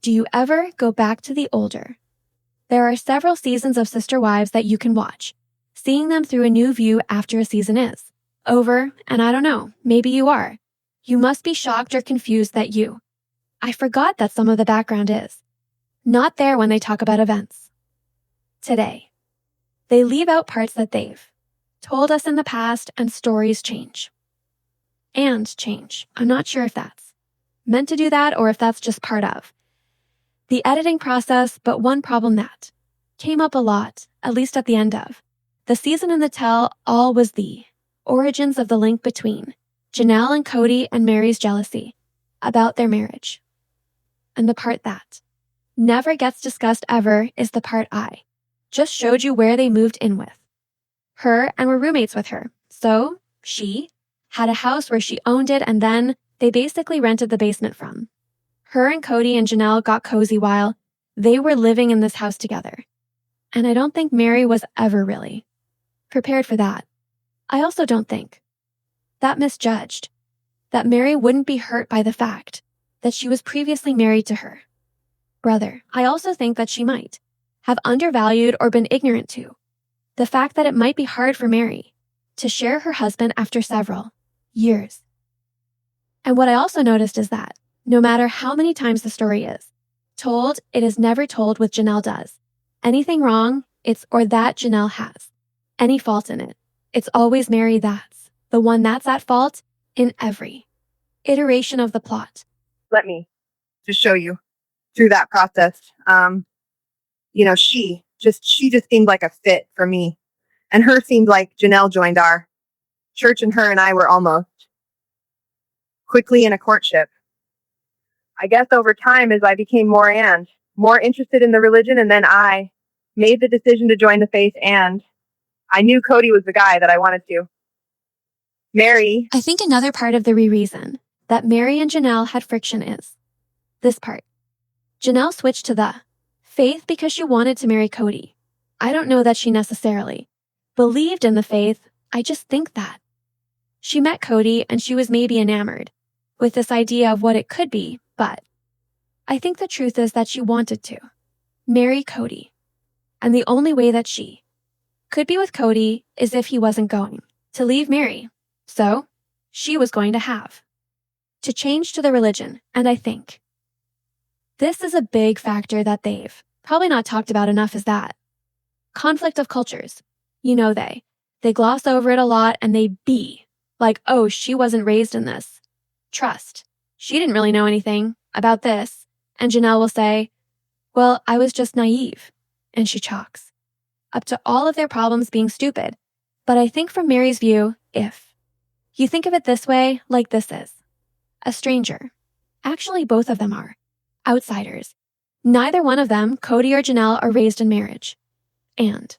Do you ever go back to the older? There are several seasons of Sister Wives that you can watch. Seeing them through a new view after a season is over, and I don't know, maybe you are. You must be shocked or confused that I forgot that some of the background is not there when they talk about events. Today, they leave out parts that they've told us in the past, and stories change. And change. I'm not sure if that's meant to do that or if that's just part of the editing process, but one problem that came up a lot, at least at the end of the season in the tell-all, was the origins of the link between Janelle and Kody and Meri's jealousy about their marriage. And the part that never gets discussed ever is the part I just showed you, where they moved in with her and were roommates with her. So she had a house where she owned it, and then they basically rented the basement from her, and Kody and Janelle got cozy while they were living in this house together. And I don't think Meri was ever really prepared for that. I also don't think that misjudged that Meri wouldn't be hurt by the fact that she was previously married to her brother. I also think that she might have undervalued or been ignorant to the fact that it might be hard for Meri to share her husband after several years. And what I also noticed is that no matter how many times the story is told, it is never told with Janelle does anything wrong, or that Janelle has any fault in it. It's always Meri that's the one that's at fault in every iteration of the plot. Let me just show you through that process. She just seemed like a fit for me. And her seemed like Janelle joined our church, and her and I were almost quickly in a courtship. I guess over time, as I became more interested in the religion, and then I made the decision to join the faith, and I knew Kody was the guy that I wanted to marry. I think another part of the reason that Meri and Janelle had friction is this part. Janelle switched to the faith because she wanted to marry Kody. I don't know that she necessarily believed in the faith. I just think that she met Kody and she was maybe enamored with this idea of what it could be, but I think the truth is that she wanted to marry Kody. And the only way that she could be with Kody is if he wasn't going to leave Meri. So she was going to have to change to the religion. And I think this is a big factor that they've probably not talked about enough, is that conflict of cultures. They gloss over it a lot, and they be like, oh, she wasn't raised in this. Trust. She didn't really know anything about this. And Janelle will say, well, I was just naive. And she chalks up to all of their problems being stupid. But I think from Meri's view, if you think of it this way, like this is a stranger. Actually, both of them are outsiders. Neither one of them, Kody or Janelle, are raised in marriage. And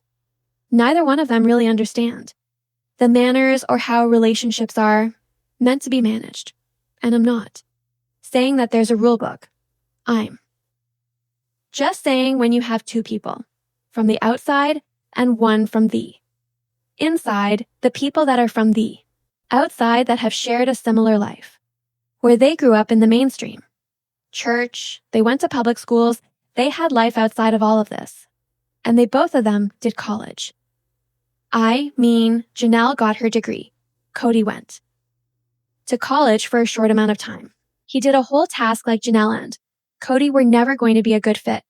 neither one of them really understand the manners or how relationships are meant to be managed. And I'm not saying that there's a rule book. I'm just saying when you have two people from the outside and one from the inside, the people that are from the outside that have shared a similar life, where they grew up in the mainstream church, they went to public schools, they had life outside of all of this. And they both of them did college. I mean, Janelle got her degree. Kody went to college for a short amount of time. He did a whole task like Janelle and Kody were never going to be a good fit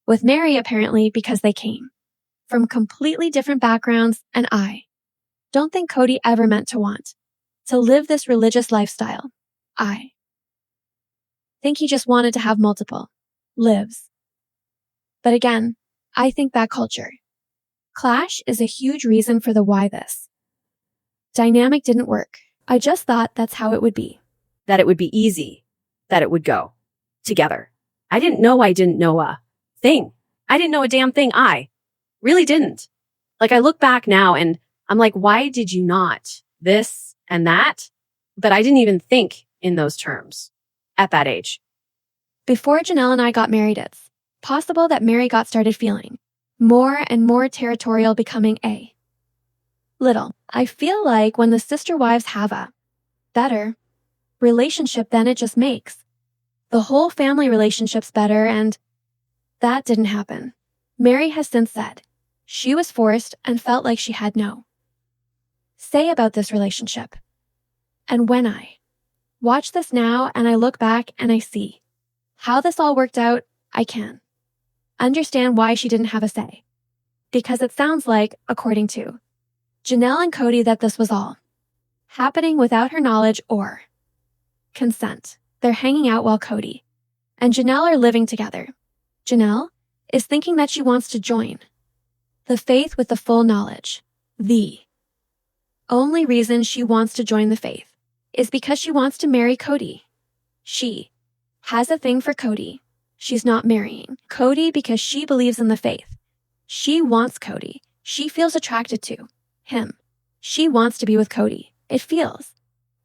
with Meri, apparently, because they came from completely different backgrounds, and I don't think Kody ever meant to want to live this religious lifestyle. I think he just wanted to have multiple lives. But again, I think that culture clash is a huge reason for the why this dynamic didn't work. I just thought that's how it would be. That it would be easy, that it would go together. I didn't know a thing. I didn't know a damn thing. I really didn't. Like, I look back now and I'm like, why did you not this and that? But I didn't even think in those terms at that age. Before Janelle and I got married, it's possible that Meri got started feeling more and more territorial, becoming a little. I feel like when the sister wives have a better relationship, then it just makes the whole family relationship's better, and that didn't happen. Meri has since said she was forced and felt like she had no say about this relationship. And when I watch this now and I look back and I see how this all worked out, I can understand why she didn't have a say. Because it sounds like, according to Janelle and Kody, that this was all happening without her knowledge or consent. They're hanging out while Kody and Janelle are living together. Janelle is thinking that she wants to join the faith with the full knowledge. The only reason she wants to join the faith is because she wants to marry Kody. She has a thing for Kody. She's not marrying Kody because she believes in the faith. She wants Kody. She feels attracted to him. She wants to be with Kody. It feels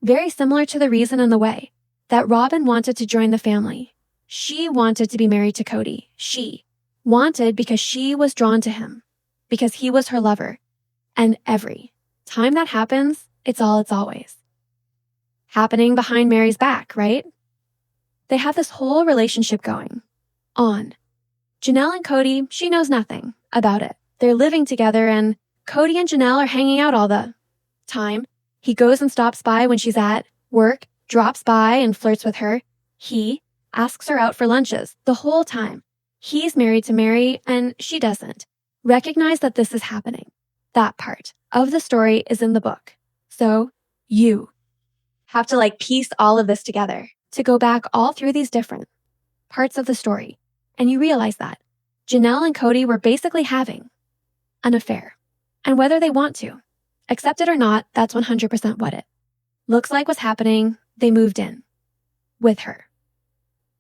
very similar to the reason and the way that Robyn wanted to join the family. She wanted to be married to Kody. She wanted because she was drawn to him, because he was her lover. And every time that happens, it's always happening behind Meri's back, right? They have this whole relationship going on. Janelle and Kody, she knows nothing about it. They're living together and Kody and Janelle are hanging out all the time. He goes and stops by when she's at work, drops by and flirts with her. He asks her out for lunches the whole time. He's married to Meri and she doesn't recognize that this is happening. That part of the story is in the book. So you have to piece all of this together to go back all through these different parts of the story. And you realize that Janelle and Kody were basically having an affair. And whether they want to accept it or not, that's 100% what it looks like was happening. They moved in with her.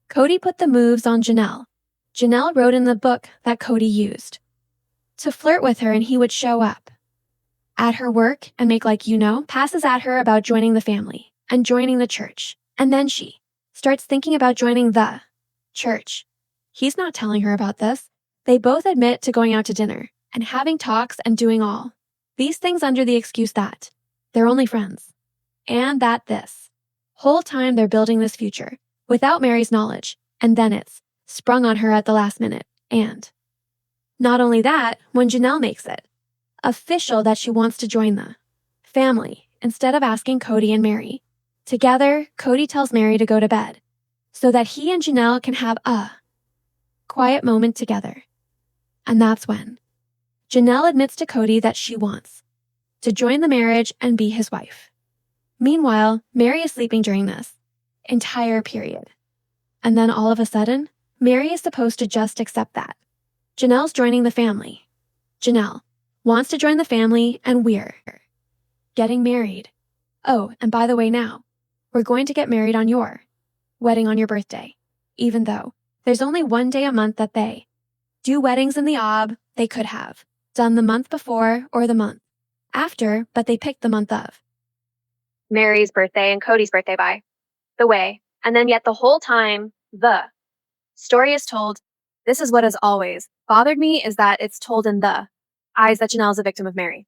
Kody put the moves on Janelle. Janelle wrote in the book that Kody used to flirt with her, and he would show up at her work and make passes at her about joining the family and joining the church. And then she starts thinking about joining the church. He's not telling her about this. They both admit to going out to dinner and having talks and doing all these things under the excuse that they're only friends and that this whole time they're building this future without Meri's knowledge. And then it's sprung on her at the last minute. And not only that, when Janelle makes it official that she wants to join the family, instead of asking Kody and Meri together, Kody tells Meri to go to bed so that he and Janelle can have a quiet moment together. And that's when Janelle admits to Kody that she wants to join the marriage and be his wife. Meanwhile, Meri is sleeping during this entire period. And then all of a sudden, Meri is supposed to just accept that Janelle's joining the family. Janelle wants to join the family and we're getting married. Oh, and by the way now, we're going to get married on your wedding on your birthday, even though there's only one day a month that they do weddings in the OB. They could have done the month before or the month after, but they picked the month of Meri's birthday and Kody's birthday, by the way. And then yet the whole time the story is told, this is what has always bothered me, is that it's told in the eyes that Janelle is a victim of Meri.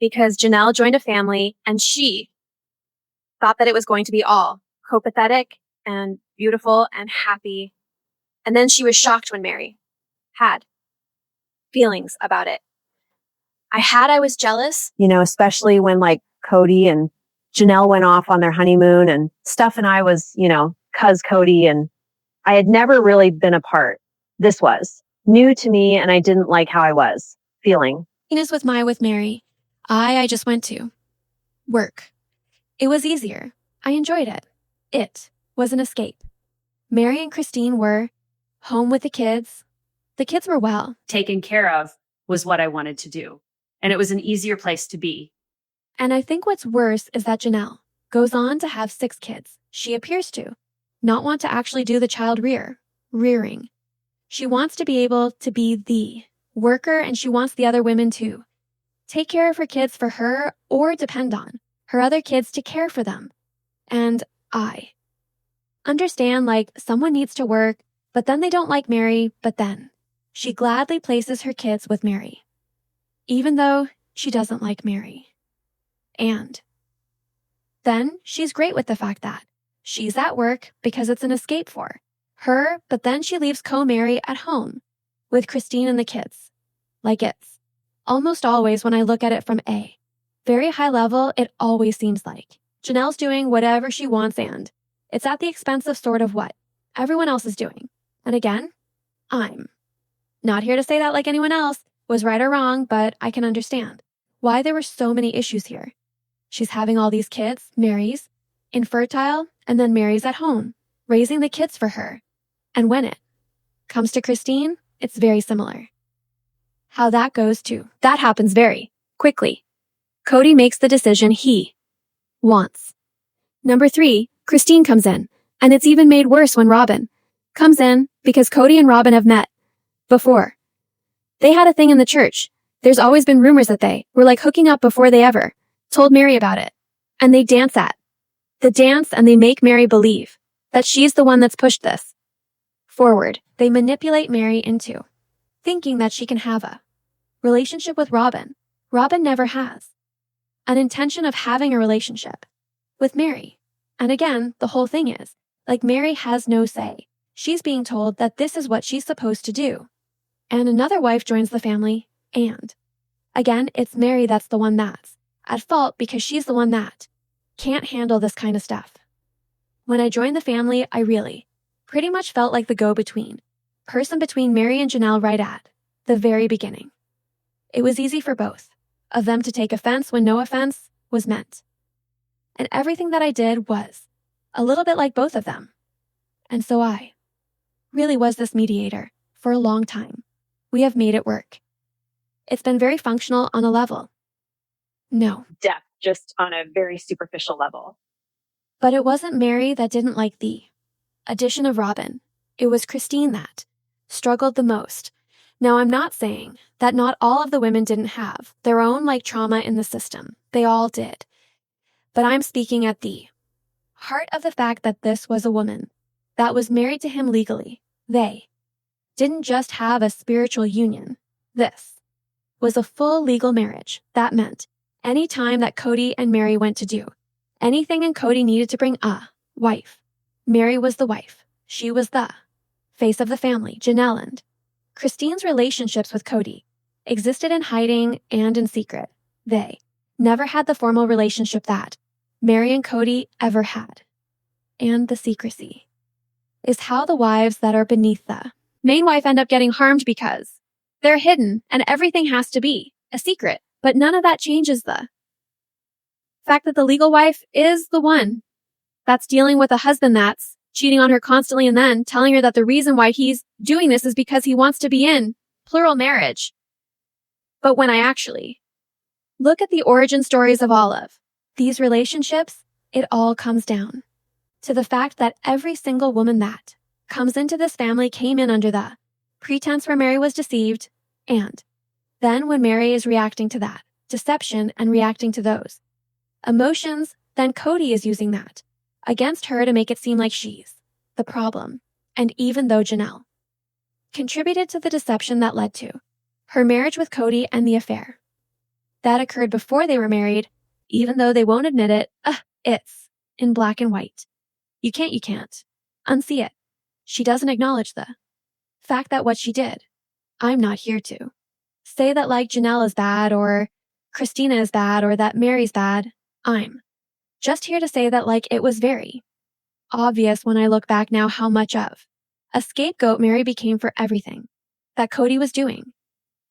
Because Janelle joined a family and she thought that it was going to be all copacetic and beautiful and happy. And then she was shocked when Meri had feelings about it. I was jealous. Especially when Kody and Janelle went off on their honeymoon and stuff. And I was, cuz Kody, and I had never really been a part. This was new to me and I didn't like how I was feeling. With Meri, I just went to work. It was easier. I enjoyed it. It was an escape. Meri and Christine were home with the kids. The kids were well Taken care of was what I wanted to do. And it was an easier place to be. And I think what's worse is that Janelle goes on to have 6 kids. She appears to not want to actually do the child rearing. She wants to be able to be the worker, and she wants the other women to take care of her kids for her or depend on her other kids to care for them. And I understand someone needs to work, but then they don't like Meri, but then she gladly places her kids with Meri, even though she doesn't like Meri. And then she's great with the fact that she's at work because it's an escape for Her, but then she leaves Meri at home with Christine and the kids. Like it's almost always when I look at it from a very high level, it always seems like Janelle's doing whatever she wants and it's at the expense of sort of what everyone else is doing. And again, I'm not here to say that like anyone else was right or wrong, but I can understand why there were so many issues here. She's having all these kids, Meri's infertile, and then Meri's at home, raising the kids for her. And when it comes to Christine, it's very similar. How that goes too. That happens very quickly. Kody makes the decision he wants. Number 3, Christine comes in, and it's even made worse when Robin comes in because Kody and Robin have met before. They had a thing in the church. There's always been rumors that they were like hooking up before they ever told Meri about it. And they dance at the dance and they make Meri believe that she's the one that's pushed this forward. They manipulate Meri into thinking that she can have a relationship with Robin. Robin never has an intention of having a relationship with Meri. And again, the whole thing is, like Meri has no say. She's being told that this is what she's supposed to do. And another wife joins the family, and again, it's Meri that's the one that's at fault because she's the one that can't handle this kind of stuff. When I joined the family, I really pretty much felt like the go-between person between Meri and Janelle right at the very beginning. It was easy for both of them to take offense when no offense was meant. And everything that I did was a little bit like both of them. And so I really was this mediator for a long time. We have made it work. It's been very functional on a level. No. Depth, just on a very superficial level. But it wasn't Meri that didn't like the addition of Robin. It was Christine that struggled the most. Now, I'm not saying that not all of the women didn't have their own trauma in the system. They all did. But I'm speaking at the heart of the fact that this was a woman that was married to him legally. They didn't just have a spiritual union. This was a full legal marriage. That meant any time that Kody and Meri went to do anything and Kody needed to bring a wife, Meri was the wife. She was the face of the family. Janelle and Christine's relationships with Kody existed in hiding and in secret. They never had the formal relationship that Meri and Kody ever had. And the secrecy is how the wives that are beneath the main wife end up getting harmed because they're hidden and everything has to be a secret. But none of that changes the fact that the legal wife is the one that's dealing with a husband that's cheating on her constantly and then telling her that the reason why he's doing this is because he wants to be in plural marriage. But when I actually look at the origin stories of all of these relationships, it all comes down to the fact that every single woman that comes into this family came in under the pretense where Meri was deceived, and then when Meri is reacting to that deception and reacting to those emotions, then Kody is using that against her to make it seem like she's the problem. And even though Janelle contributed to the deception that led to her marriage with Kody and the affair that occurred before they were married, even though they won't admit it, it's in black and white. You can't unsee it. She doesn't acknowledge the fact that what she did. I'm not here to say that Janelle is bad or Christina is bad or that Meri's bad. I'm just here to say that it was very obvious when I look back now how much of a scapegoat Meri became for everything that Kody was doing.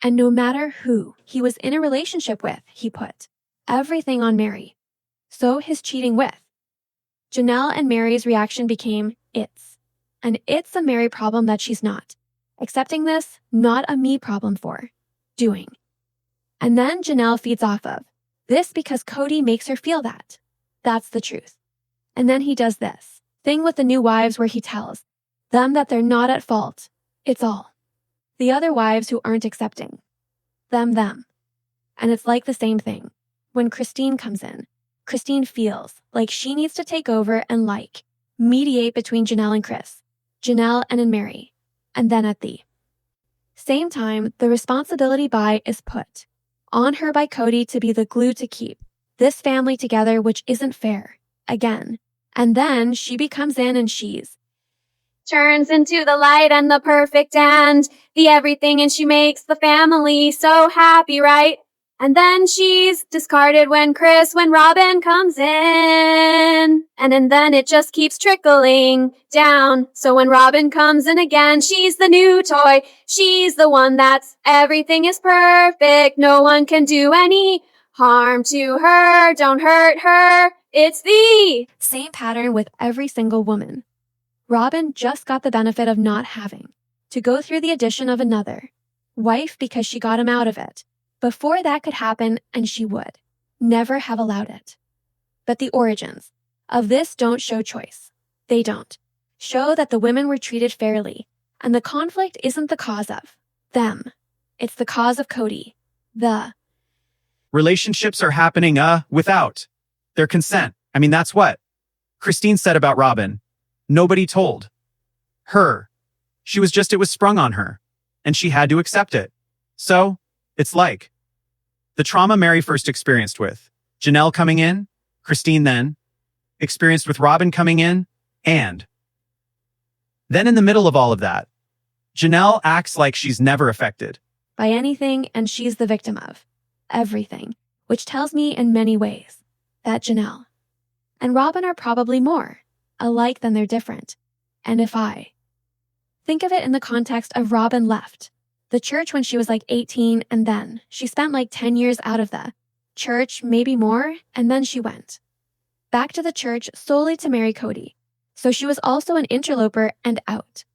And no matter who he was in a relationship with, he put everything on Meri. So his cheating with Janelle and Meri's reaction became and it's a Meri problem that she's not accepting this, not a me problem for doing. And then Janelle feeds off of this because Kody makes her feel that. That's the truth. And then he does this thing with the new wives where he tells them that they're not at fault. It's all the other wives who aren't accepting them. And it's like the same thing. When Christine comes in, Christine feels like she needs to take over and mediate between Janelle and Chris, Janelle and in Meri. And then at the same time, the responsibility is put on her by Kody to be the glue to keep this family together, which isn't fair. Again. And then she comes in and she's turns into the light and the perfect and the everything, and she makes the family so happy, right? And then she's discarded when Robin comes in. And then it just keeps trickling down. So when Robin comes in again, she's the new toy. She's the one that's everything is perfect. No one can do any harm to her. Don't hurt her. It's the same pattern with every single woman. Robin just got the benefit of not having to go through the addition of another wife because she got him out of it. Before that could happen, and she would never have allowed it. But the origins of this don't show choice. They don't show that the women were treated fairly, and the conflict isn't the cause of them. It's the cause of Kody. The Relationships are happening, without their consent. I mean, that's what Christine said about Robin. Nobody told her. It was sprung on her, and she had to accept it. So, it's like the trauma Meri first experienced with Janelle coming in, Christine then experienced with Robin coming in, and then in the middle of all of that, Janelle acts like she's never affected by anything, and she's the victim of everything, which tells me in many ways that Janelle and Robin are probably more alike than they're different. And if I think of it in the context of Robin left the church when she was like 18, and then she spent like 10 years out of the church, maybe more, and then she went back to the church solely to marry Kody. So she was also an interloper and out.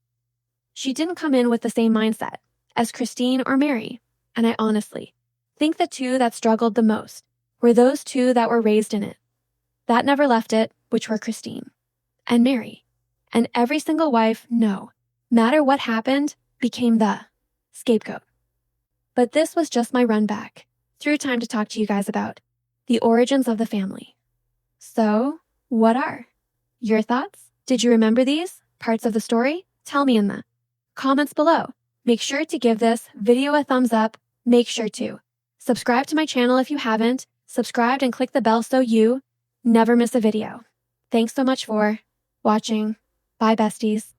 She didn't come in with the same mindset as Christine or Meri, and I honestly think the two that struggled the most were those two that were raised in it, that never left it, which were Christine and Meri. And every single wife, no matter what happened, became the scapegoat. But this was just my run back through time to talk to you guys about the origins of the family. So, what are your thoughts? Did you remember these parts of the story? Tell me in the comments below. Make sure to give this video a thumbs up. Make sure to subscribe to my channel if you haven't subscribed, and click the bell so you never miss a video. Thanks so much for watching. Bye, besties.